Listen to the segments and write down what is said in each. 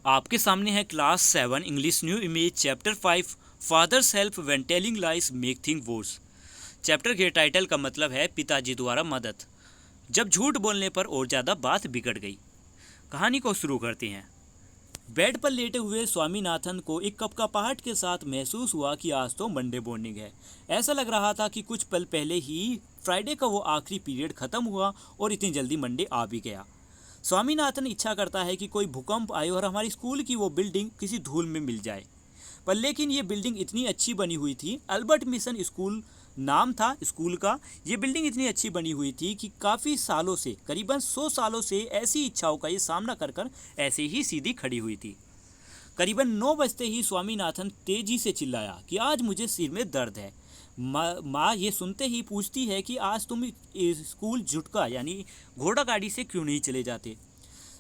आपके सामने है class 7 English new image chapter 5 father's help when telling lies make thing worse. Chapter के title का मतलब है पिताजी द्वारा मदद जब झूठ बोलने पर और ज़्यादा बात बिगड़ गई। कहानी को शुरू करते हैं। बेड पर लेटे हुए स्वामीनाथन को एक कप का पहाड़ के साथ महसूस हुआ कि आज तो मंडे मॉर्निंग है। ऐसा लग रहा था कि कुछ पल पहले ही फ्राइडे का वो आखिरी पीरियड खत्म हुआ और इतनी जल्दी मंडे आ भी गया। स्वामीनाथन इच्छा करता है कि कोई भूकंप आए और हमारी स्कूल की वो बिल्डिंग किसी धूल में मिल जाए, पर लेकिन ये बिल्डिंग इतनी अच्छी बनी हुई थी। अल्बर्ट मिशन स्कूल नाम था स्कूल का। ये बिल्डिंग इतनी अच्छी बनी हुई थी कि काफ़ी सालों से, करीबन 100 सालों से ऐसी इच्छाओं का ये सामना कर कर ऐसे ही सीधी खड़ी हुई थी। करीबन 9 बजते ही स्वामीनाथन तेजी से चिल्लाया कि आज मुझे सिर में दर्द है। माँ ये सुनते ही पूछती है कि आज तुम स्कूल झुटका यानी घोड़ा गाड़ी से क्यों नहीं चले जाते।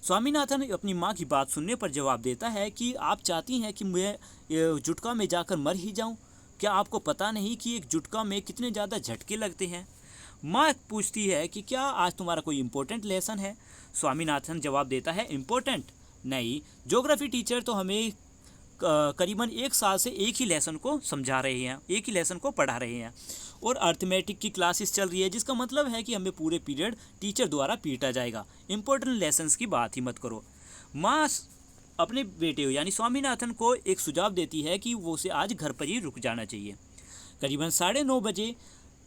स्वामीनाथन अपनी माँ की बात सुनने पर जवाब देता है कि आप चाहती हैं कि मैं जुटका में जाकर मर ही जाऊं? क्या आपको पता नहीं कि एक जुटका में कितने ज़्यादा झटके लगते हैं? माँ पूछती है कि क्या आज तुम्हारा कोई इम्पोर्टेंट लेसन है? स्वामीनाथन जवाब देता है इम्पोर्टेंट नहीं, ज्योग्राफी टीचर तो हमें करीबन 1 साल से एक ही लेसन को समझा रहे हैं, एक ही लेसन को पढ़ा रहे हैं और अर्थमेटिक की क्लासेस चल रही है, जिसका मतलब है कि हमें पूरे पीरियड टीचर द्वारा पीटा जाएगा। इंपॉर्टेंट लेसन्स की बात ही मत करो। माँ अपने बेटे यानी स्वामीनाथन को एक सुझाव देती है कि वो उसे आज घर पर ही रुक जाना चाहिए। करीबन 9:30 बजे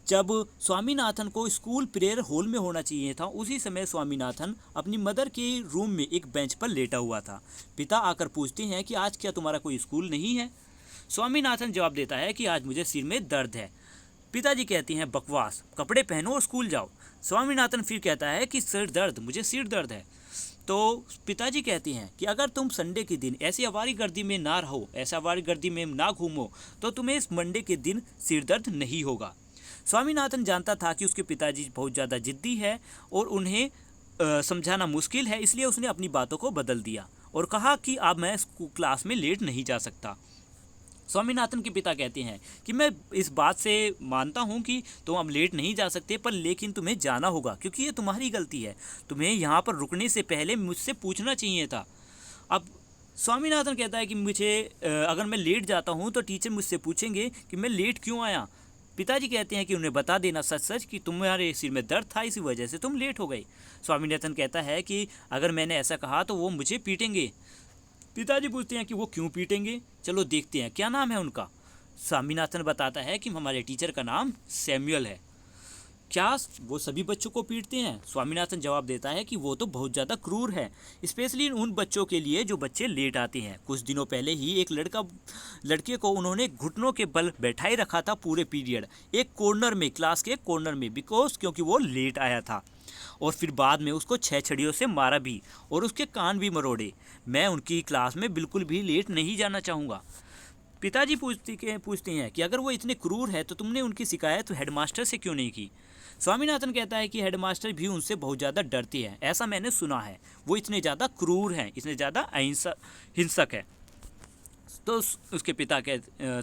जब स्वामीनाथन को स्कूल प्रेयर हॉल में होना चाहिए था, उसी समय स्वामीनाथन अपनी मदर के रूम में एक बेंच पर लेटा हुआ था। पिता आकर पूछते हैं कि आज क्या तुम्हारा कोई स्कूल नहीं है? स्वामीनाथन जवाब देता है कि आज मुझे सिर में दर्द है। पिताजी कहते हैं बकवास, कपड़े पहनो और स्कूल जाओ। स्वामीनाथन फिर कहता है कि सिर दर्द, मुझे सिर दर्द है। तो पिताजी कहते हैं कि अगर तुम संडे के दिन ऐसी आवारागर्दी में ना रहो, ऐसा आवारागर्दी में ना घूमो, तो तुम्हें इस मंडे के दिन सिर दर्द नहीं होगा। स्वामीनाथन जानता था कि उसके पिताजी बहुत ज़्यादा जिद्दी है और उन्हें समझाना मुश्किल है, इसलिए उसने अपनी बातों को बदल दिया और कहा कि अब मैं क्लास में लेट नहीं जा सकता। स्वामीनाथन के पिता कहते हैं कि मैं इस बात से मानता हूं कि तुम अब लेट नहीं जा सकते, पर लेकिन तुम्हें जाना होगा क्योंकि ये तुम्हारी गलती है। तुम्हें यहाँ पर रुकने से पहले मुझसे पूछना चाहिए था। अब स्वामीनाथन कहता है कि मुझे अगर मैं लेट जाता हूँ तो टीचर मुझसे पूछेंगे कि मैं लेट क्यों आया। पिताजी कहते हैं कि उन्हें बता देना सच सच कि तुम्हारे सिर में दर्द था, इसी वजह से तुम लेट हो गए। स्वामीनाथन कहता है कि अगर मैंने ऐसा कहा तो वो मुझे पीटेंगे। पिताजी पूछते हैं कि वो क्यों पीटेंगे, चलो देखते हैं क्या नाम है उनका। स्वामीनाथन बताता है कि हमारे टीचर का नाम सैमुअल है। क्या वो सभी बच्चों को पीटते हैं? स्वामीनाथन जवाब देता है कि वो तो बहुत ज़्यादा क्रूर है, स्पेशली उन बच्चों के लिए जो बच्चे लेट आते हैं। कुछ दिनों पहले ही एक लड़के को उन्होंने घुटनों के बल बैठाए रखा था पूरे पीरियड, एक कॉर्नर में, क्लास के कॉर्नर में, क्योंकि वो लेट आया था। और फिर बाद में उसको 6 छड़ियों से मारा भी और उसके कान भी मरोड़े। मैं उनकी क्लास में बिल्कुल भी लेट नहीं जाना चाहूँगा। पिताजी पूछते हैं कि अगर वो इतने क्रूर है तो तुमने उनकी शिकायत हेडमास्टर से क्यों नहीं की? स्वामीनाथन कहता है कि हेडमास्टर भी उनसे बहुत ज़्यादा डरती है, ऐसा मैंने सुना है। वो इतने ज़्यादा क्रूर हैं, इतने ज़्यादा हिंसक है। तो उसके पिता के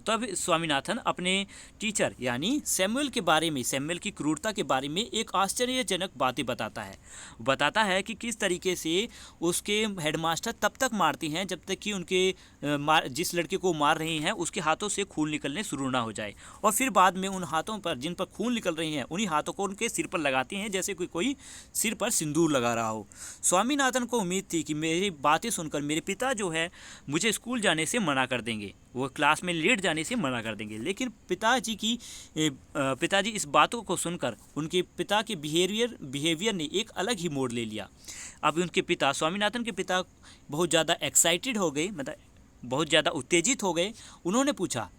तब स्वामीनाथन अपने टीचर यानी सैमुअल के बारे में, सैमुअल की क्रूरता के बारे में एक आश्चर्यजनक बातें बताता है कि किस तरीके से उसके हेडमास्टर तब तक मारते हैं जब तक कि उनके जिस लड़के को मार रहे हैं उसके हाथों से खून निकलने शुरू ना हो जाए, और फिर बाद में उन हाथों पर जिन पर खून निकल रहे हैं उन्हीं हाथों को उनके सिर पर लगाते हैं जैसे कोई सिर पर सिंदूर लगा रहा हो। स्वामीनाथन को उम्मीद थी कि मेरी बातें सुनकर मेरे पिता जो है मुझे स्कूल जाने से मना कर देंगे, वो क्लास में लेट जाने से मना कर देंगे, लेकिन पिताजी इस बातों को सुनकर उनके पिता के बिहेवियर ने एक अलग ही मोड़ ले लिया। अब उनके पिता, स्वामीनाथन के पिता बहुत ज़्यादा एक्साइटेड हो गए, मतलब बहुत ज़्यादा उत्तेजित हो गए। उन्होंने पूछा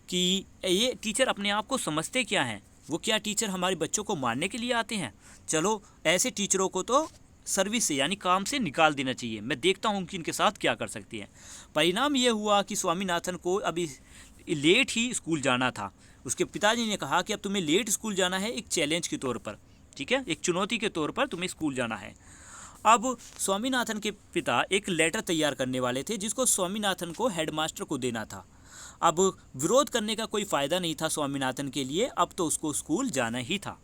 कि ये टीचर अपने आप को समझते क्या हैं? वो क्या टीचर हमारे बच्चों को मारने के लिए आते हैं? चलो ऐसे टीचरों को तो सर्विस से यानी काम से निकाल देना चाहिए, मैं देखता हूँ कि इनके साथ क्या कर सकती है। परिणाम ये हुआ कि स्वामीनाथन को अभी लेट ही स्कूल जाना था। उसके पिताजी ने कहा कि अब तुम्हें लेट स्कूल जाना है, एक चैलेंज के तौर पर, ठीक है, एक चुनौती के तौर पर तुम्हें स्कूल जाना है। अब स्वामीनाथन के पिता एक लेटर तैयार करने वाले थे जिसको स्वामीनाथन को हेडमास्टर को देना था। अब विरोध करने का कोई फ़ायदा नहीं था स्वामीनाथन के लिए, अब तो उसको स्कूल जाना ही था।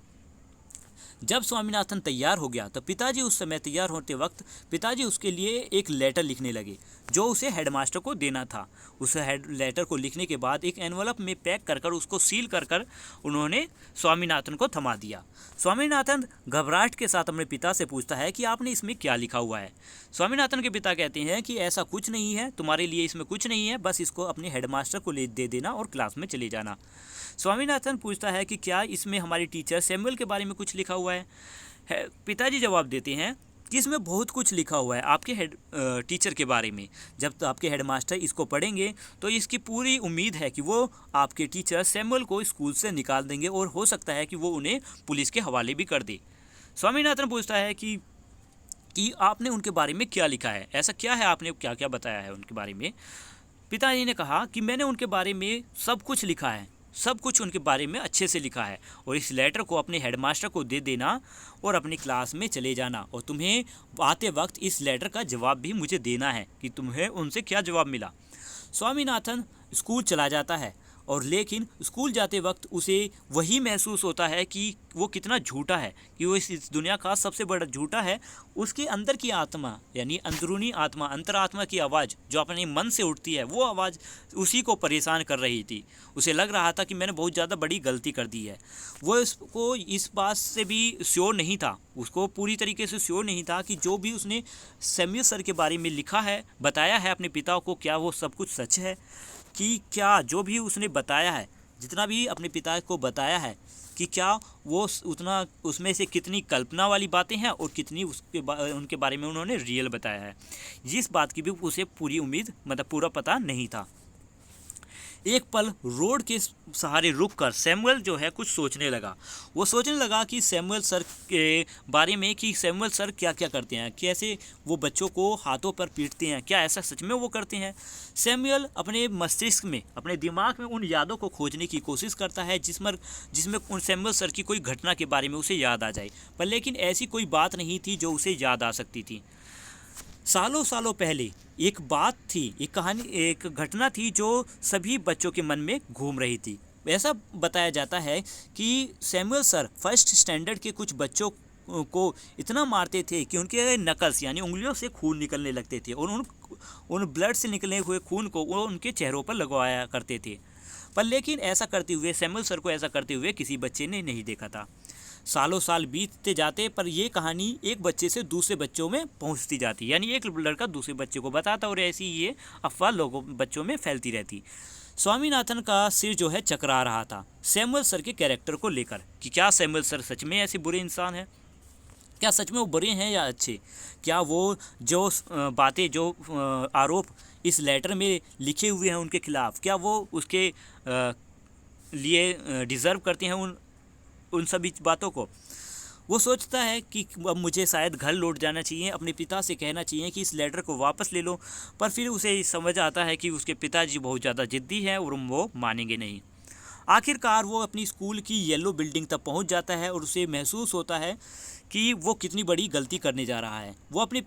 जब स्वामीनाथन तैयार हो गया तो पिताजी उस समय तैयार होते वक्त पिताजी उसके लिए एक लेटर लिखने लगे जो उसे हेडमास्टर को देना था। उस लेटर को लिखने के बाद एक एनवलप में पैक कर कर उसको सील कर कर उन्होंने स्वामीनाथन को थमा दिया। स्वामीनाथन घबराहट के साथ अपने पिता से पूछता है कि आपने इसमें क्या लिखा हुआ है। स्वामीनाथन के पिता कहते हैं कि ऐसा कुछ नहीं है, तुम्हारे लिए इसमें कुछ नहीं है, बस इसको अपने हेडमास्टर को दे देना और क्लास में चले जाना। स्वामीनाथन पूछता है कि क्या इसमें हमारे टीचर सैमुअल के बारे में कुछ लिखा हुआ है? पिताजी जवाब देते हैं कि इसमें बहुत कुछ लिखा हुआ है आपके टीचर के बारे में। जब आपके हेडमास्टर इसको पढ़ेंगे तो इसकी पूरी उम्मीद है कि वो आपके टीचर सैमुअल को स्कूल से निकाल देंगे और हो सकता है कि वो उन्हें पुलिस के हवाले भी कर दे। स्वामीनाथन पूछता है कि आपने उनके बारे में क्या लिखा है, ऐसा क्या है, आपने क्या क्या बताया है उनके बारे में? पिताजी ने कहा कि मैंने उनके बारे में सब कुछ लिखा है, सब कुछ उनके बारे में अच्छे से लिखा है, और इस लेटर को अपने हेडमास्टर को दे देना और अपनी क्लास में चले जाना, और तुम्हें आते वक्त इस लेटर का जवाब भी मुझे देना है कि तुम्हें उनसे क्या जवाब मिला। स्वामीनाथन स्कूल चला जाता है, और लेकिन स्कूल जाते वक्त उसे वही महसूस होता है कि वो कितना झूठा है, कि वो इस दुनिया का सबसे बड़ा झूठा है। उसके अंदर की आत्मा यानी अंदरूनी आत्मा, अंतरात्मा की आवाज़ जो अपने मन से उठती है, वो आवाज़ उसी को परेशान कर रही थी। उसे लग रहा था कि मैंने बहुत ज़्यादा बड़ी गलती कर दी है। वो इसको इस बात से भी श्योर नहीं था, उसको पूरी तरीके से श्योर नहीं था कि जो भी उसने सैमुअल सर के बारे में लिखा है, बताया है अपने पिता को, क्या वो सब कुछ सच है, कि क्या जो भी उसने बताया है, जितना भी अपने पिता को बताया है, कि क्या वो उतना उसमें से कितनी कल्पना वाली बातें हैं और कितनी उनके बारे में उन्होंने रियल बताया है। जिस बात की भी उसे पूरी उम्मीद पूरा पता नहीं था। एक पल रोड के सहारे रुककर सैमुअल जो है कुछ सोचने लगा। वो सोचने लगा कि सैमुअल सर के बारे में, कि सैमुअल सर क्या क्या करते हैं, कैसे वो बच्चों को हाथों पर पीटते हैं, क्या ऐसा सच में वो करते हैं। सैमुअल अपने मस्तिष्क में, अपने दिमाग में उन यादों को खोजने की कोशिश करता है जिसमें उन सैमुअल सर की कोई घटना के बारे में उसे याद आ जाए, पर लेकिन ऐसी कोई बात नहीं थी जो उसे याद आ सकती थी। सालों सालों पहले एक बात थी, एक कहानी, एक घटना थी जो सभी बच्चों के मन में घूम रही थी। ऐसा बताया जाता है कि सैमुअल सर फर्स्ट स्टैंडर्ड के कुछ बच्चों को इतना मारते थे कि उनके नकल्स यानी उंगलियों से खून निकलने लगते थे, और उन ब्लड से निकले हुए खून को वो उनके चेहरों पर लगवाया करते थे। पर लेकिन ऐसा करते हुए, सैमुअल सर को ऐसा करते हुए किसी बच्चे ने नहीं देखा था। सालों साल बीतते जाते, पर ये कहानी एक बच्चे से दूसरे बच्चों में पहुंचती जाती, यानी एक लड़का दूसरे बच्चे को बताता, और ऐसी ये अफवाह बच्चों में फैलती रहती। स्वामीनाथन का सिर जो है चकरा रहा था सैमुअल सर के कैरेक्टर को लेकर, कि क्या सैमुअल सर सच में ऐसे बुरे इंसान हैं, क्या सच में वो बुरे हैं या अच्छे, क्या वो जो बातें, जो आरोप इस लेटर में लिखे हुए हैं उनके खिलाफ, क्या वो उसके लिए डिज़र्व करते हैं उन सभी बातों को। वो सोचता है कि अब मुझे शायद घर लौट जाना चाहिए, अपने पिता से कहना चाहिए कि इस लेटर को वापस ले लो, पर फिर उसे समझ आता है कि उसके पिताजी बहुत ज़्यादा ज़िद्दी हैं और वो मानेंगे नहीं। आखिरकार वो अपनी स्कूल की येलो बिल्डिंग तक पहुंच जाता है, और उसे महसूस होता है कि वो कितनी बड़ी गलती करने जा रहा है। वो अपने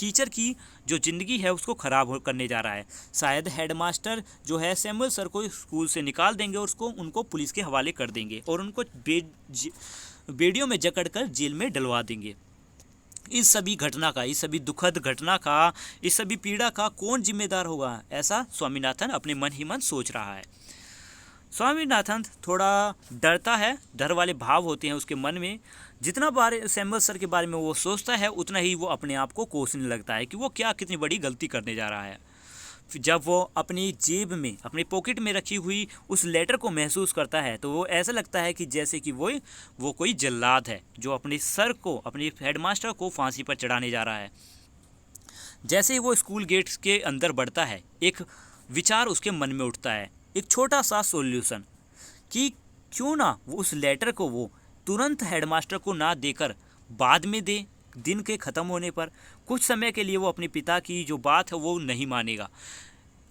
टीचर की जो ज़िंदगी है उसको ख़राब करने जा रहा है। शायद हेडमास्टर जो है सैमुअल सर को स्कूल से निकाल देंगे और उनको पुलिस के हवाले कर देंगे, और उनको बेड़ियों में जकड़कर जेल में डलवा देंगे। इस सभी घटना का, इस सभी दुखद घटना का, इस सभी पीड़ा का कौन जिम्मेदार होगा, ऐसा स्वामीनाथन अपने मन ही मन सोच रहा है। स्वामीनाथन थोड़ा डरता है, डर वाले भाव होते हैं उसके मन में। जितना बारे सैमुअल सर के बारे में वो सोचता है, उतना ही वो अपने आप को कोसने लगता है कि वो क्या कितनी बड़ी गलती करने जा रहा है। जब वो अपनी जेब में, अपनी पॉकेट में रखी हुई उस लेटर को महसूस करता है, तो वो ऐसा लगता है कि जैसे कि वो कोई जल्लाद है जो अपने सर को, अपने हेडमास्टर को फांसी पर चढ़ाने जा रहा है। जैसे ही वो स्कूल गेट्स के अंदर बढ़ता है, एक विचार उसके मन में उठता है, एक छोटा सा सॉल्यूशन, कि क्यों ना वो उस लेटर को वो तुरंत हेडमास्टर को ना देकर बाद में दे। दिन के ख़त्म होने पर कुछ समय के लिए वो अपने पिता की जो बात है वो नहीं मानेगा,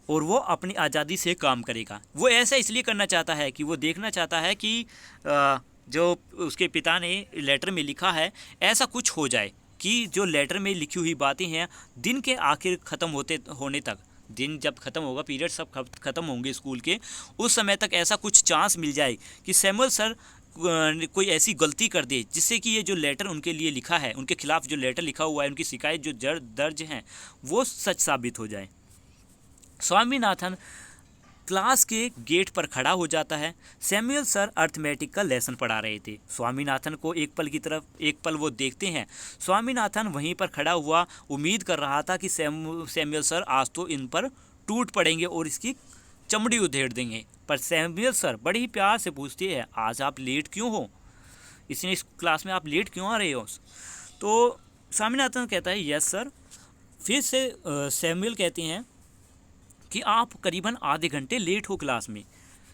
और वो अपनी आज़ादी से काम करेगा। वो ऐसा इसलिए करना चाहता है कि वो देखना चाहता है कि जो उसके पिता ने लेटर में लिखा है, ऐसा कुछ हो जाए कि जो लेटर में लिखी हुई बातें हैं, दिन के आखिर ख़त्म होने तक, दिन जब ख़त्म होगा, पीरियड सब ख़त्म होंगे स्कूल के, उस समय तक ऐसा कुछ चांस मिल जाए कि सैमुअल सर कोई ऐसी गलती कर दे जिससे कि ये जो लेटर उनके लिए लिखा है, उनके खिलाफ जो लेटर लिखा हुआ है, उनकी शिकायत जो दर्ज हैं, वो सच साबित हो जाए। स्वामीनाथन क्लास के गेट पर खड़ा हो जाता है। सैमुअल सर अर्थमेटिक का लेसन पढ़ा रहे थे। स्वामीनाथन को एक पल वो देखते हैं। स्वामीनाथन वहीं पर खड़ा हुआ उम्मीद कर रहा था कि सैमुअल सर आज तो इन पर टूट पड़ेंगे और इसकी चमड़ी उधेड़ देंगे, पर सैमुअल सर बड़े ही प्यार से पूछते हैं, आज आप लेट क्यों हो? इस क्लास में आप लेट क्यों आ रहे हो? तो स्वामीनाथन कहता है, यस सर। फिर से सैमुअल कहते हैं कि आप करीबन आधे घंटे लेट हो क्लास में,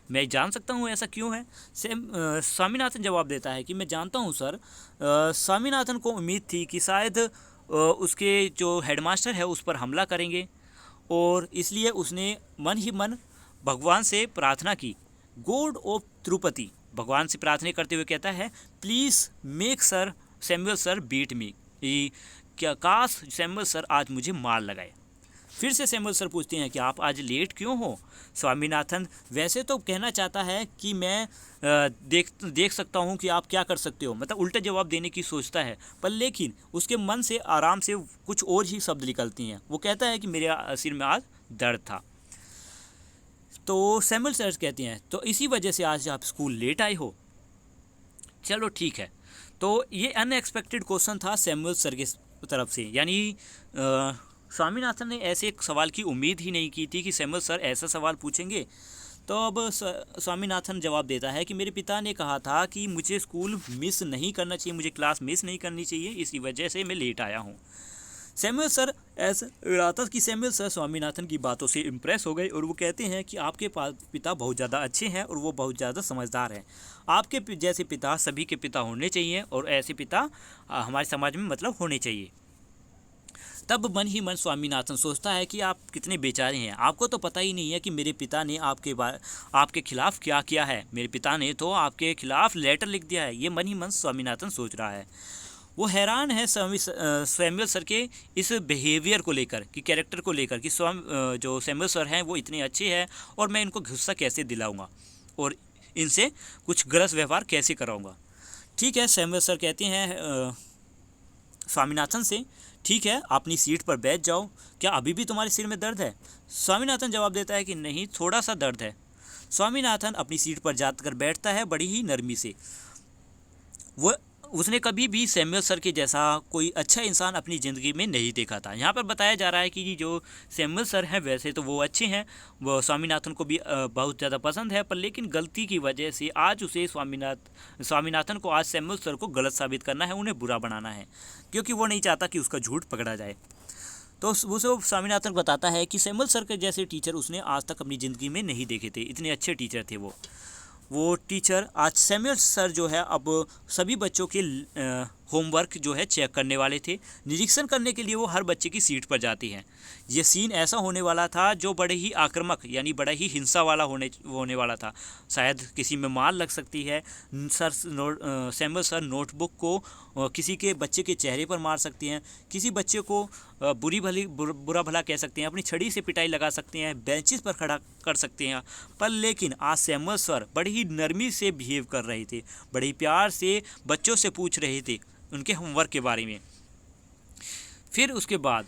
मैं जान सकता हूँ ऐसा क्यों है? स्वामीनाथन जवाब देता है कि मैं जानता हूँ सर। स्वामीनाथन को उम्मीद थी कि शायद उसके जो हेडमास्टर है उस पर हमला करेंगे, और इसलिए उसने मन ही मन भगवान से प्रार्थना की। गॉड ऑफ तिरुपति भगवान से प्रार्थना करते हुए कहता है, please make Samuel sir beat me, क्या काश सैमुअल सर आज मुझे मार लगाए। फिर से सैमुअल सर पूछते हैं कि आप आज लेट क्यों हो? स्वामीनाथन वैसे तो कहना चाहता है कि मैं देख सकता हूँ कि आप क्या कर सकते हो, मतलब उल्टा जवाब देने की सोचता है, पर लेकिन उसके मन से आराम से कुछ और ही शब्द निकलती हैं। वो कहता है कि मेरे सिर में आज दर्द था। तो सैमुअल सर कहते हैं, तो इसी वजह से आज आप स्कूल लेट आए हो? चलो ठीक है। तो ये अनएक्सपेक्टेड क्वेश्चन था सैमुअल सर की तरफ से, यानी स्वामीनाथन ने ऐसे एक सवाल की उम्मीद ही नहीं की थी कि सैमुअल सर ऐसा सवाल पूछेंगे। तो अब स्वामीनाथन जवाब देता है कि मेरे पिता ने कहा था कि मुझे स्कूल मिस नहीं करना चाहिए, मुझे क्लास मिस नहीं करनी चाहिए, इसी वजह से मैं लेट आया हूँ। सैमुअल सर ऐसा रहा था कि सैमुअल सर स्वामीनाथन की बातों से इम्प्रेस हो गए और वो कहते हैं कि आपके पिता बहुत ज़्यादा अच्छे हैं और वो बहुत ज़्यादा समझदार हैं। आपके जैसे पिता सभी के पिता होने चाहिए और ऐसे पिता हमारे समाज में मतलब होने चाहिए। तब मन ही मन स्वामीनाथन सोचता है कि आप कितने बेचारे हैं, आपको तो पता ही नहीं है कि मेरे पिता ने आपके खिलाफ़ क्या किया है। मेरे पिता ने तो आपके खिलाफ़ लेटर लिख दिया है, ये मन ही मन स्वामीनाथन सोच रहा है। वो हैरान है सैमुअल सर के इस बिहेवियर को लेकर, कि कैरेक्टर को लेकर, कि जो सैमुअल सर हैं वो इतने अच्छे हैं और मैं इनको गुस्सा कैसे दिलाऊंगा और इनसे कुछ गलत व्यवहार कैसे कराऊंगा। ठीक है, सैमुअल सर कहते हैं स्वामीनाथन से, ठीक है अपनी सीट पर बैठ जाओ, क्या अभी भी तुम्हारे सिर में दर्द है? स्वामीनाथन जवाब देता है कि नहीं, थोड़ा सा दर्द है। स्वामीनाथन अपनी सीट पर जाकर बैठता है बड़ी ही नरमी से। उसने कभी भी सैमुअल सर के जैसा कोई अच्छा इंसान अपनी ज़िंदगी में नहीं देखा था। यहाँ पर बताया जा रहा है कि जो सैमुअल सर हैं वैसे तो वो अच्छे हैं, वो स्वामीनाथन को भी बहुत ज़्यादा पसंद है, पर लेकिन गलती की वजह से आज उसे स्वामीनाथन को आज सैमुअल सर को गलत साबित करना है, उन्हें बुरा बनाना है, क्योंकि वो नहीं चाहता कि उसका झूठ पकड़ा जाए। तो वो स्वामीनाथन बताता है कि सैमुअल सर के जैसे टीचर उसने आज तक अपनी ज़िंदगी में नहीं देखे थे, इतने अच्छे टीचर थे वो टीचर। आज सैमुअल सर जो है अब सभी बच्चों के होमवर्क जो है चेक करने वाले थे। निरीक्षण करने के लिए वो हर बच्चे की सीट पर जाती हैं। ये सीन ऐसा होने वाला था जो बड़े ही आक्रामक यानी बड़ा ही हिंसा वाला होने वाला था। शायद किसी में मार लग सकती है। सैमुअल सर नोटबुक को किसी के बच्चे के चेहरे पर मार सकती हैं, किसी बच्चे को बुरा भला कह सकते हैं, अपनी छड़ी से पिटाई लगा सकते हैं, बेंचेस पर खड़ा कर सकते हैं। पर लेकिन आज सैमुअल सर बड़ी ही नरमी से बिहेव कर रहे थे, बड़े ही प्यार से बच्चों से पूछ रहे थे उनके होमवर्क के बारे में। फिर उसके बाद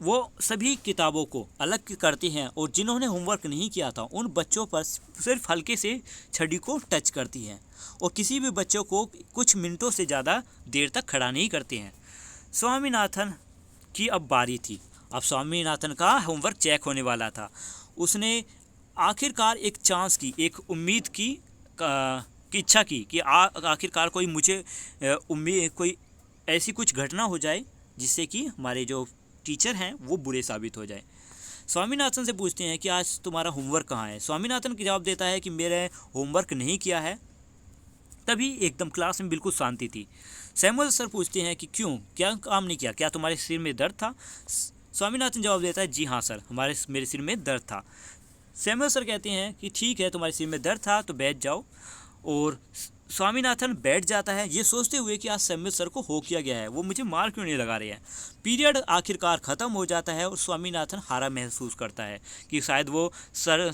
वो सभी किताबों को अलग करते हैं और जिन्होंने होमवर्क नहीं किया था उन बच्चों पर सिर्फ हल्के से छड़ी को टच करती हैं और किसी भी बच्चों को कुछ मिनटों से ज़्यादा देर तक खड़ा नहीं करते हैं। स्वामीनाथन की अब बारी थी। अब स्वामीनाथन का होमवर्क चेक होने वाला था। उसने आखिरकार एक चांस की, एक उम्मीद की इच्छा की कि आखिरकार कोई ऐसी कुछ घटना हो जाए जिससे कि हमारे जो टीचर हैं वो बुरे साबित हो जाए। स्वामीनाथन से पूछते हैं कि आज तुम्हारा होमवर्क कहाँ है? स्वामीनाथन की जवाब देता है कि मेरे होमवर्क नहीं किया है। तभी एकदम क्लास में बिल्कुल शांति थी। सैमुअल सर पूछते हैं कि क्यों, क्या काम नहीं किया, क्या तुम्हारे सिर में दर्द था? स्वामीनाथन जवाब देता है जी हाँ सर, मेरे सिर में दर्द था। सैमुअल सर कहते हैं कि ठीक है, तुम्हारे सिर में दर्द था तो बैठ जाओ। और स्वामीनाथन बैठ जाता है ये सोचते हुए कि आज सैमुअल सर को हो क्या गया है, वो मुझे मार क्यों नहीं लगा रहे हैं। पीरियड आखिरकार ख़त्म हो जाता है और स्वामीनाथन हारा महसूस करता है कि शायद वो सैमुअल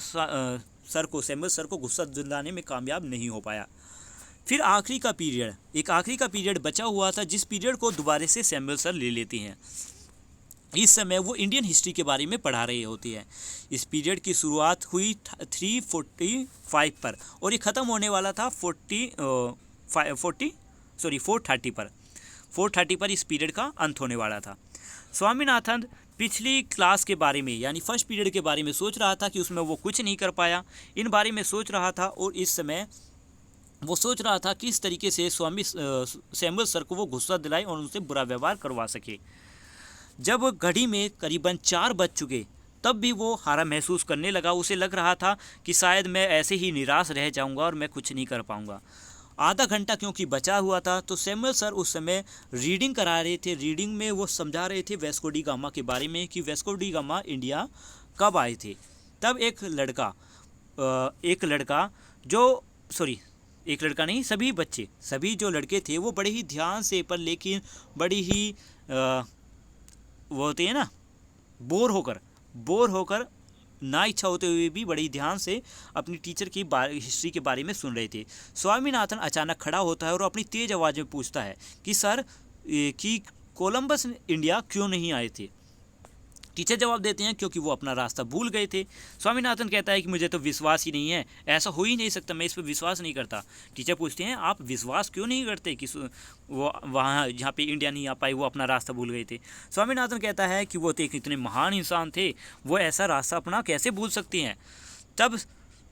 सर को गुस्सा दिलाने में कामयाब नहीं हो पाया। फिर आखिरी का पीरियड बचा हुआ था जिस पीरियड को दोबारा से सैमुअल सर ले लेते हैं। इस समय वो इंडियन हिस्ट्री के बारे में पढ़ा रहे होते हैं। इस पीरियड की शुरुआत हुई 345 पर और ये ख़त्म होने वाला था 430 पर। 430 पर इस पीरियड का अंत होने वाला था। स्वामीनाथन पिछली क्लास के बारे में यानी फर्स्ट पीरियड के बारे में सोच रहा था कि उसमें वो कुछ नहीं कर पाया, इन बारे में सोच रहा था और इस समय वो सोच रहा था कि इस तरीके से स्वामी सैमुअल सर को वो गुस्सा दिलाए और उनसे बुरा व्यवहार करवा सके। जब घड़ी में करीबन 4 बज चुके तब भी वो हारा महसूस करने लगा। उसे लग रहा था कि शायद मैं ऐसे ही निराश रह जाऊंगा और मैं कुछ नहीं कर पाऊंगा। आधा घंटा क्योंकि बचा हुआ था तो सैमुअल सर उस समय रीडिंग करा रहे थे। रीडिंग में वो समझा रहे थे वास्को डी गामा के बारे में कि वास्को डी गामा इंडिया कब आए थे। तब एक लड़का नहीं, सभी बच्चे, सभी जो लड़के थे वो बड़े ही ध्यान से, पर लेकिन बड़ी ही वो होती है ना, बोर होकर ना इच्छा होते हुए भी बड़ी ध्यान से अपनी टीचर की हिस्ट्री के बारे में सुन रहे थे। स्वामीनाथन अचानक खड़ा होता है और अपनी तेज आवाज़ में पूछता है कि सर कि कोलंबस इंडिया क्यों नहीं आए थे। टीचर जवाब देते हैं क्योंकि वो अपना रास्ता भूल गए थे। स्वामीनाथन कहता है कि मुझे तो विश्वास ही नहीं है, ऐसा हो ही नहीं सकता, मैं इस पर विश्वास नहीं करता। टीचर पूछते हैं आप विश्वास क्यों नहीं करते कि वो वहाँ जहाँ पे इंडिया नहीं आ पाई वो अपना रास्ता भूल गए थे। स्वामीनाथन कहता है कि वो तो एक इतने महान इंसान थे, वो ऐसा रास्ता अपना कैसे भूल सकते हैं। तब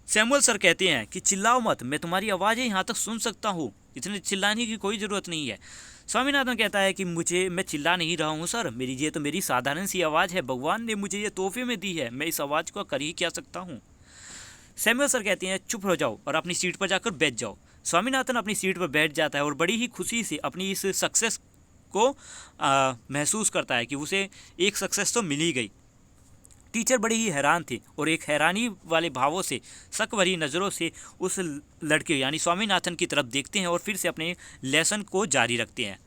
सैमुअल सर कहते हैं कि चिल्लाओ मत, मैं तुम्हारी आवाज़ें यहाँ तक सुन सकता हूँ, इतने चिल्लाने की कोई ज़रूरत नहीं है। स्वामीनाथन कहता है कि मैं चिल्ला नहीं रहा हूँ सर, ये तो मेरी साधारण सी आवाज़ है, भगवान ने मुझे ये तोहफे में दी है, मैं इस आवाज़ को कर ही क्या सकता हूँ। सैमुअल सर कहते हैं चुप हो जाओ और अपनी सीट पर जाकर बैठ जाओ। स्वामीनाथन अपनी सीट पर बैठ जाता है और बड़ी ही खुशी से अपनी इस सक्सेस को महसूस करता है कि उसे एक सक्सेस तो मिल ही गई। टीचर बड़े ही हैरान थे और एक हैरानी वाले भावों से, शक भरी नज़रों से उस लड़के यानी स्वामीनाथन की तरफ देखते हैं और फिर से अपने लेसन को जारी रखते हैं।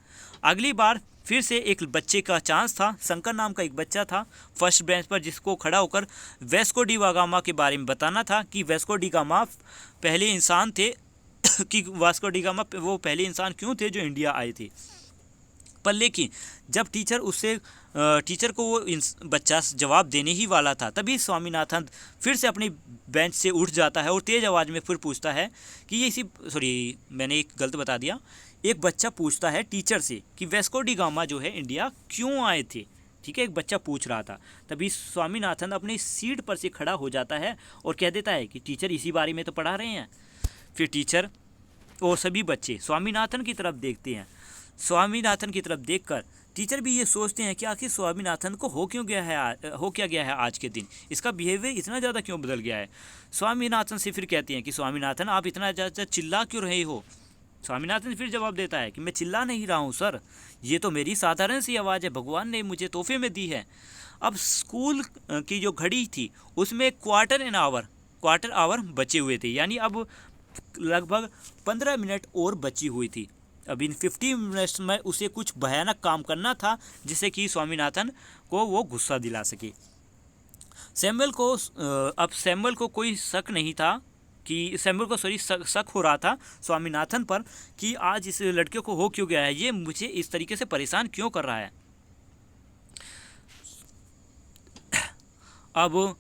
अगली बार फिर से एक बच्चे का चांस था। शंकर नाम का एक बच्चा था फर्स्ट बेंच पर, जिसको खड़ा होकर वास्को डी गामा के बारे में बताना था कि वास्को डी गामा पहले इंसान थे कि वास्को डी गामा वो पहले इंसान क्यों थे जो इंडिया आए थे। पर लेकिन जब टीचर को वो बच्चा जवाब देने ही वाला था, तभी स्वामीनाथन फिर से अपनी बेंच से उठ जाता है और तेज़ आवाज़ में फिर पूछता है कि मैंने एक गलत बता दिया। एक बच्चा पूछता है टीचर से कि वास्को डी गामा जो है इंडिया क्यों आए थे। ठीक है, एक बच्चा पूछ रहा था। तभी स्वामीनाथन अपनी सीट पर से खड़ा हो जाता है और कह देता है कि टीचर इसी बारे में तो पढ़ा रहे हैं। फिर टीचर और सभी बच्चे स्वामीनाथन की तरफ देखते हैं। स्वामीनाथन की तरफ देखकर टीचर भी ये सोचते हैं कि आखिर स्वामीनाथन को हो क्या गया है आज के दिन, इसका बिहेवियर इतना ज़्यादा क्यों बदल गया है। स्वामीनाथन से फिर कहते हैं कि स्वामीनाथन आप इतना ज़्यादा चिल्ला क्यों रहे हो। स्वामीनाथन फिर जवाब देता है कि मैं चिल्ला नहीं रहा हूँ सर, ये तो मेरी साधारण सी आवाज़ है, भगवान ने मुझे तोहफे में दी है। अब स्कूल की जो घड़ी थी उसमें क्वार्टर आवर बचे हुए थे, यानी अब लगभग 15 मिनट और बची हुई थी। अब इन 50 मिनट्स में उसे कुछ भयानक काम करना था जिससे कि स्वामीनाथन को वो गुस्सा दिला सके। सैमुअल को कोई शक नहीं था कि शक हो रहा था स्वामीनाथन पर कि आज इस लड़के को हो क्यों गया है, ये मुझे इस तरीके से परेशान क्यों कर रहा है। अब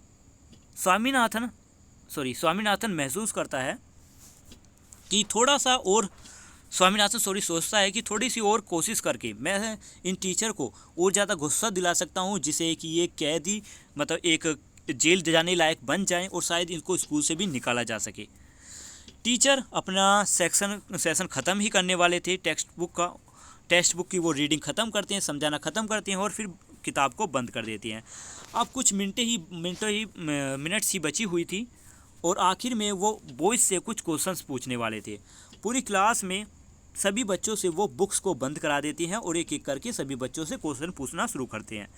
स्वामीनाथन महसूस करता है कि सोचता है कि थोड़ी सी और कोशिश करके मैं इन टीचर को और ज़्यादा गुस्सा दिला सकता हूँ, जिससे कि ये कैदी मतलब एक जेल जाने लायक बन जाएं और शायद इनको स्कूल से भी निकाला जा सके। टीचर अपना सेशन ख़त्म ही करने वाले थे। टेक्स्ट बुक की वो रीडिंग ख़त्म करते हैं, समझाना ख़त्म करते हैं और फिर किताब को बंद कर देती हैं। अब कुछ मिनट्स ही बची हुई थी और आखिर में वो बॉयज़ से कुछ क्वेश्चंस पूछने वाले थे। पूरी क्लास में सभी बच्चों से वो बुक्स को बंद करा देती हैं और एक एक करके सभी बच्चों से क्वेश्चन पूछना शुरू करते हैं।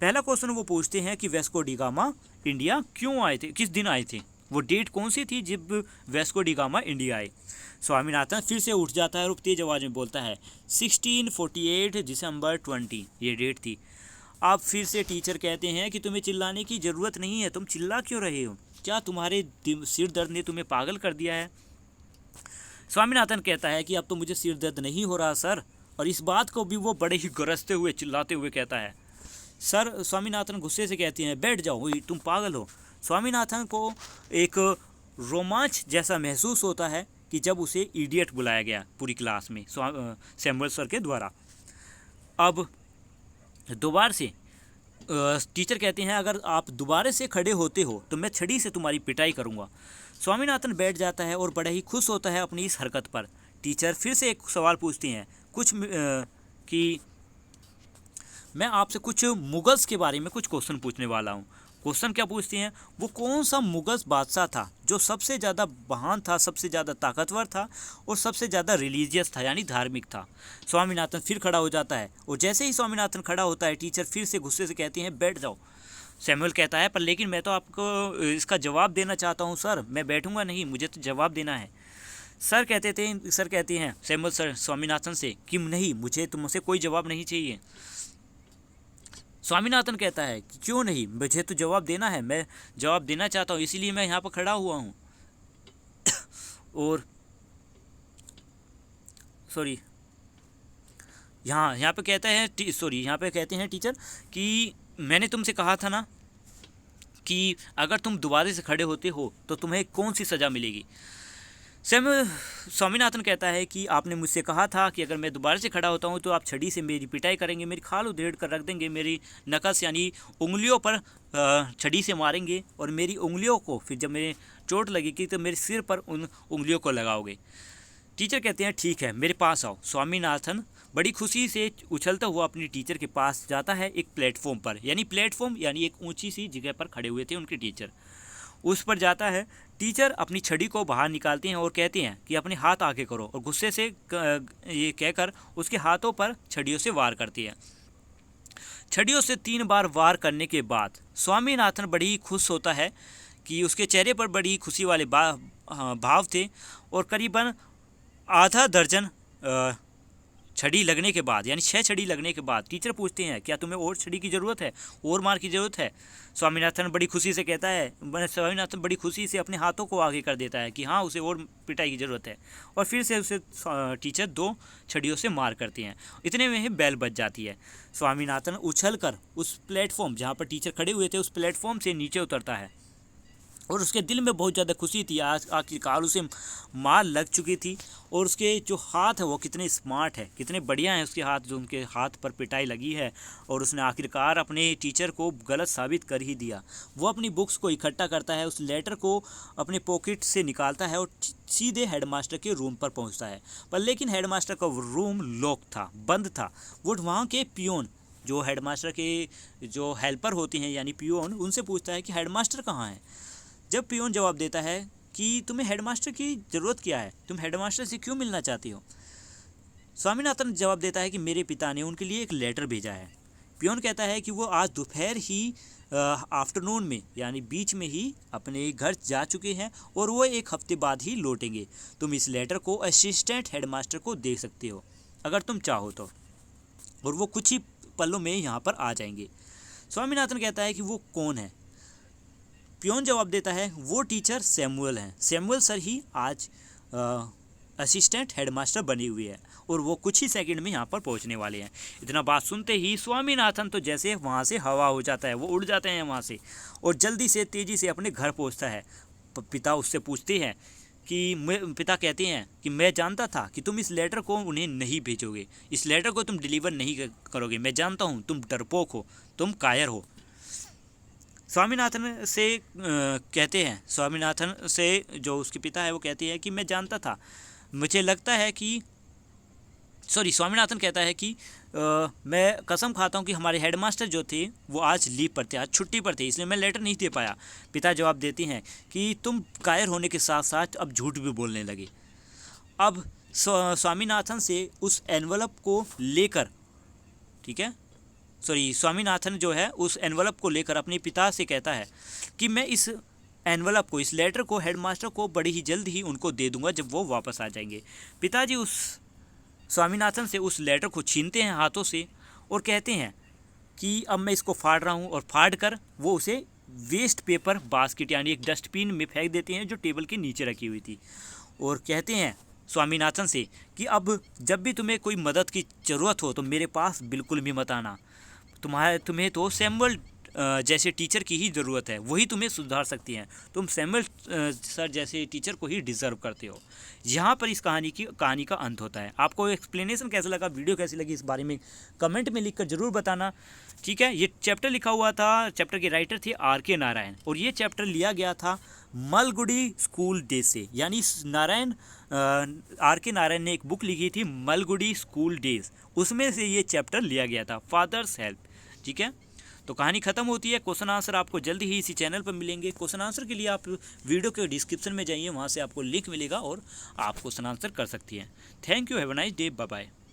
पहला क्वेश्चन वो पूछते हैं कि वास्को डी गामा इंडिया क्यों आए थे, किस दिन आए थे, वो डेट कौन सी थी जब वास्को डी गामा इंडिया आए। स्वामीनाथन फिर से उठ जाता है और तेज आवाज़ में बोलता है 1648 दिसंबर 20 ये डेट थी। आप फिर से टीचर कहते हैं कि तुम्हें चिल्लाने की ज़रूरत नहीं है, तुम चिल्ला क्यों रहे हो, क्या तुम्हारे सिर दर्द ने तुम्हें पागल कर दिया है। स्वामीनाथन कहता है कि अब तो मुझे सिर दर्द नहीं हो रहा सर, और इस बात को भी वो बड़े ही गरजते हुए चिल्लाते हुए कहता है सर स्वामीनाथन गुस्से से कहती हैं बैठ जाओ, तुम पागल हो। स्वामीनाथन को एक रोमांच जैसा महसूस होता है कि जब उसे इडियट बुलाया गया पूरी क्लास में सैमुअल सर के द्वारा। अब दोबारा से टीचर कहते हैं अगर आप दोबारा से खड़े होते हो तो मैं छड़ी से तुम्हारी पिटाई करूंगा। स्वामीनाथन बैठ जाता है और बड़ा ही खुश होता है अपनी इस हरकत पर। टीचर फिर से एक सवाल पूछती हैं कि मैं आपसे कुछ मुगल्स के बारे में कुछ क्वेश्चन पूछने वाला हूँ। क्वेश्चन क्या पूछती हैं, वो कौन सा मुगल बादशाह था जो सबसे ज़्यादा महान था, सबसे ज़्यादा ताकतवर था और सबसे ज़्यादा रिलीजियस था यानी धार्मिक था। स्वामीनाथन फिर खड़ा हो जाता है और जैसे ही स्वामीनाथन खड़ा होता है टीचर फिर से गुस्से से कहती हैं बैठ जाओ। सैमुअल कहता है पर लेकिन मैं तो आपको इसका जवाब देना चाहता हूँ सर, मैं बैठूंगा नहीं, मुझे तो जवाब देना है। सर कहते हैं सैमुअल सर स्वामीनाथन से कि नहीं, मुझे तुमसे कोई जवाब नहीं चाहिए। स्वामीनाथन कहता है कि क्यों नहीं, मुझे तो जवाब देना है, मैं जवाब देना चाहता हूँ, इसीलिए मैं यहाँ पर खड़ा हुआ हूँ। और सॉरी यहाँ पे कहते हैं टीचर कि मैंने तुमसे कहा था ना कि अगर तुम दोबारा से खड़े होते हो तो तुम्हें कौन सी सज़ा मिलेगी। स्वामीनाथन कहता है कि आपने मुझसे कहा था कि अगर मैं दोबारा से खड़ा होता हूं तो आप छड़ी से मेरी पिटाई करेंगे, मेरी खाल उधेड़ कर रख देंगे, मेरी नकस यानी उंगलियों पर छड़ी से मारेंगे और मेरी उंगलियों को फिर जब मेरे चोट लगेगी तो मेरे सिर पर उन उंगलियों को लगाओगे। टीचर कहते हैं ठीक है मेरे पास आओ। स्वामीनाथन बड़ी खुशी से उछलता हुआ अपनी टीचर के पास जाता है एक प्लेटफॉर्म पर, यानी एक ऊंची सी जगह पर खड़े हुए थे उनके टीचर, उस पर जाता है। टीचर अपनी छड़ी को बाहर निकालती हैं और कहती हैं कि अपने हाथ आगे करो और गुस्से से ये कहकर उसके हाथों पर छड़ियों से वार करती है। छड़ियों से 3 बार वार करने के बाद स्वामीनाथन बड़ी खुश होता है कि उसके चेहरे पर बड़ी खुशी वाले भाव थे और करीबन आधा दर्जन छड़ी लगने के बाद यानी 6 छड़ी लगने के बाद टीचर पूछते हैं क्या तुम्हें और छड़ी की ज़रूरत है, और मार की ज़रूरत है। स्वामीनाथन बड़ी खुशी से अपने हाथों को आगे कर देता है कि हाँ उसे और पिटाई की ज़रूरत है, और फिर से उसे टीचर 2 छड़ियों से मार करती हैं। इतने में ही बेल बज जाती है। स्वामीनाथन उछलकर उस प्लेटफॉर्म जहाँ पर टीचर खड़े हुए थे उस प्लेटफॉर्म से नीचे उतरता है और उसके दिल में बहुत ज़्यादा खुशी थी, आज आखिरकार उसे मार लग चुकी थी और उसके जो हाथ है वो कितने स्मार्ट है, कितने बढ़िया हैं उसके हाथ, जो उनके हाथ पर पिटाई लगी है और उसने आखिरकार अपने टीचर को गलत साबित कर ही दिया। वो अपनी बुक्स को इकट्ठा करता है, उस लेटर को अपने पॉकेट से निकालता है और सीधे हेडमास्टर के रूम पर पहुँचता है। पर लेकिन हेडमास्टर का रूम लॉक था, बंद था। वो वहाँ के पियोन जो हेडमास्टर के जो हेल्पर होते हैं यानी पियोन, उनसे पूछता है कि हेडमास्टर कहाँ है। जब पियोन जवाब देता है कि तुम्हें हेडमास्टर की ज़रूरत क्या है, तुम हेडमास्टर से क्यों मिलना चाहती हो। स्वामीनाथन जवाब देता है कि मेरे पिता ने उनके लिए एक लेटर भेजा है। पियोन कहता है कि वो आज दोपहर ही आफ्टरनून में यानी बीच में ही अपने घर जा चुके हैं और वो 1 हफ्ते बाद ही लौटेंगे। तुम इस लेटर को असिस्टेंट हेडमास्टर को दे सकते हो अगर तुम चाहो तो, और वो कुछ ही पलों में यहाँ पर आ जाएंगे। स्वामीनाथन कहता है कि वो कौन है। पियोन जवाब देता है वो टीचर सैमुअल हैं, सैमुअल सर ही आज असिस्टेंट हेडमास्टर बनी हुई है और वो कुछ ही सेकंड में यहाँ पर पहुँचने वाले हैं। इतना बात सुनते ही स्वामीनाथन तो जैसे वहाँ से हवा हो जाता है, वो उड़ जाते हैं वहाँ से और जल्दी से तेज़ी से अपने घर पहुँचता है। पिता उससे पूछते हैं कि पिता कहते हैं कि मैं जानता था कि तुम इस लेटर को उन्हें नहीं भेजोगे, इस लेटर को तुम डिलीवर नहीं करोगे, मैं जानता हूँ तुम डरपोक हो, तुम कायर हो। स्वामीनाथन से जो उसके पिता है वो कहते हैं कि मैं जानता था, मुझे लगता है कि स्वामीनाथन कहता है कि मैं कसम खाता हूँ कि हमारे हेडमास्टर जो थे वो आज लीव पर थे, आज छुट्टी पर थे, इसलिए मैं लेटर नहीं दे पाया। पिता जवाब देते हैं कि तुम कायर होने के साथ साथ अब झूठ भी बोलने लगे। अब स्वामीनाथन से उस एनवलप को लेकर स्वामीनाथन जो है उस एनवलप को लेकर अपने पिता से कहता है कि मैं इस एनवलप को, इस लेटर को हेडमास्टर को बड़ी ही जल्द ही उनको दे दूंगा जब वो वापस आ जाएंगे। पिताजी उस स्वामीनाथन से उस लेटर को छीनते हैं हाथों से और कहते हैं कि अब मैं इसको फाड़ रहा हूँ, और फाड़ कर वो उसे वेस्ट पेपर बास्केट यानी एक डस्टबिन में फेंक देते हैं जो टेबल के नीचे रखी हुई थी, और कहते हैं स्वामीनाथन से कि अब जब भी तुम्हें कोई मदद की ज़रूरत हो तो मेरे पास बिल्कुल भी मत आना, तुम्हें तो सैमुअल जैसे टीचर की ही ज़रूरत है, वही तुम्हें सुधार सकती हैं। तुम सैमुअल सर जैसे टीचर को ही डिज़र्व करते हो। यहाँ पर इस कहानी का अंत होता है। आपको एक्सप्लेनेशन कैसा लगा, वीडियो कैसी लगी, इस बारे में कमेंट में लिखकर ज़रूर बताना। ठीक है, ये चैप्टर लिखा हुआ था, चैप्टर के राइटर थे R.K. नारायण, और ये चैप्टर लिया गया था मलगुडी स्कूल डेज से। यानी R.K. नारायण ने एक बुक लिखी थी मलगुडी स्कूल डेज, उसमें से ये चैप्टर लिया गया था, फादर्स हेल्प। ठीक है, तो कहानी ख़त्म होती है। क्वेश्चन आंसर आपको जल्दी ही इसी चैनल पर मिलेंगे। क्वेश्चन आंसर के लिए आप वीडियो के डिस्क्रिप्शन में जाइए, वहाँ से आपको लिंक मिलेगा और आप क्वेश्चन आंसर कर सकती हैं। Thank you, have a nice day, bye bye.